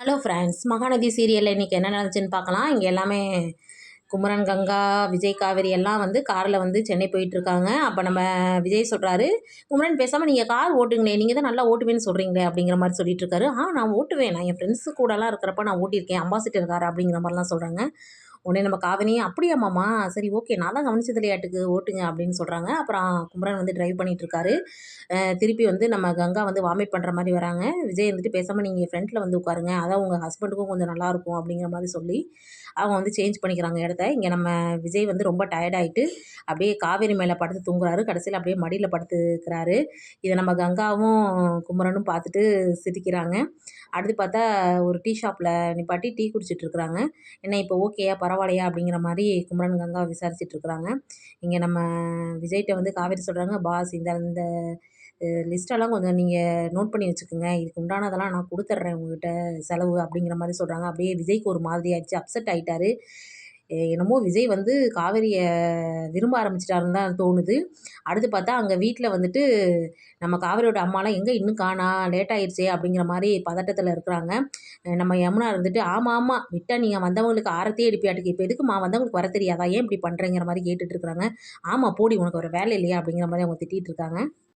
Hello friends, Mahanadi சீரியலில் இன்றைக்கி என்ன நடந்துச்சுன்னு பார்க்கலாம். இங்கே எல்லாமே குமரன், கங்கா, விஜய், காவேரி எல்லாம் வந்து காரில் வந்து சென்னை போயிட்டுருக்காங்க. அப்போ நம்ம விஜய் சொல்கிறாரு, குமரன் பேசாமல் நீங்கள் கார் ஓட்டுங்களே, நீங்கள் தான் நல்லா ஓட்டுவேன்னு சொல்கிறீங்களே அப்படிங்கிற மாதிரி சொல்லிட்டு இருக்காரு. நான் ஓட்டுவேன், நான் என் ஃப்ரெண்ட்ஸு கூடலாம் இருக்கிறப்ப நான் ஓட்டியிருக்கேன், அம்பாசிடர் கார் அப்படிங்கிற மாதிரிலாம் சொல்கிறாங்க. உடனே நம்ம காவினி, அப்படியா மாமா, சரி ஓகே, நான் தான் கவனிச்சது இல்லையாட்டுக்கு, ஓட்டுங்க அப்படின்னு சொல்கிறாங்க. அப்புறம் குமரன் வந்து டிரைவ் பண்ணிகிட்ருக்காரு. திருப்பி வந்து நம்ம கங்கா வந்து வாமிட் பண்ணுற மாதிரி வராங்க. விஜய் வந்துட்டு பேசாமல் நீங்கள் ஃப்ரண்ட்டில் வந்து உட்காருங்க, அதான் உங்கள் ஹஸ்பண்டுக்கும் கொஞ்சம் நல்லாயிருக்கும் அப்படிங்கிற மாதிரி சொல்லி அவங்க வந்து சேஞ்ச் பண்ணிக்கிறாங்க இடத்த. இங்கே நம்ம விஜய் வந்து ரொம்ப டயர்டாயிட்டு அப்படியே காவேரி மேலே படுத்து தூங்குறாரு. கடைசியில் அப்படியே மடியில் படுத்துக்கிறாரு. இதை நம்ம கங்காவும் குமரனும் பார்த்துட்டு சிரிக்கிறாங்க. அடுத்து பார்த்தா ஒரு டீ ஷாப்பில் நிப்பாட்டி டீ குடிச்சிட்டு இருக்கிறாங்க. என்ன இப்போ ஓகேயா, பரவாயில்லையா அப்படிங்கிற மாதிரி குமரன் கங்கா விசாரிச்சுட்டு இருக்கிறாங்க. இங்கே நம்ம விஜய்கிட்ட வந்து காவேரி சொல்கிறாங்க, பாஸ் இந்த இந்த லிஸ்ட்டெல்லாம் கொஞ்சம் நீங்கள் நோட் பண்ணி வச்சுக்கோங்க, இதுக்கு உண்டானதெல்லாம் நான் கொடுத்துட்றேன் உங்ககிட்ட செலவு அப்படிங்கிற மாதிரி சொல்கிறாங்க. அப்படியே விஜய்க்கு ஒரு மாதிரி ஆயிடுச்சு, அப்செட் ஆகிட்டாரு. என்னமோ விஜய் வந்து காவேரியை விரும்ப ஆரம்பிச்சிட்டாருன்னு தான் தோணுது. அடுத்து பார்த்தா அங்கே வீட்டில் வந்துட்டு நம்ம காவேரியோட அம்மாலாம் எங்கே இன்னும் காணா, லேட் ஆயிடுச்சே அப்படிங்கிற மாதிரி பதட்டத்தில் இருக்கிறாங்க. நம்ம யமுனா இருந்துட்டு, ஆமாம் ஆமாம் விட்டா நீங்கள் வந்தவங்களுக்கு ஆரத்தியே எடுப்பியாட்டுக்கு, இப்போ எதுக்குமா வந்தவங்களுக்கு வர தெரியாதா, ஏன் இப்படி பண்ணுறேங்கிற மாதிரி கேட்டுட்டு இருக்கிறாங்க. ஆமாம் போடி, உனக்கு ஒரு வேலை இல்லையா அப்படிங்கிற மாதிரி அவங்க திட்டிகிட்டு இருக்காங்க.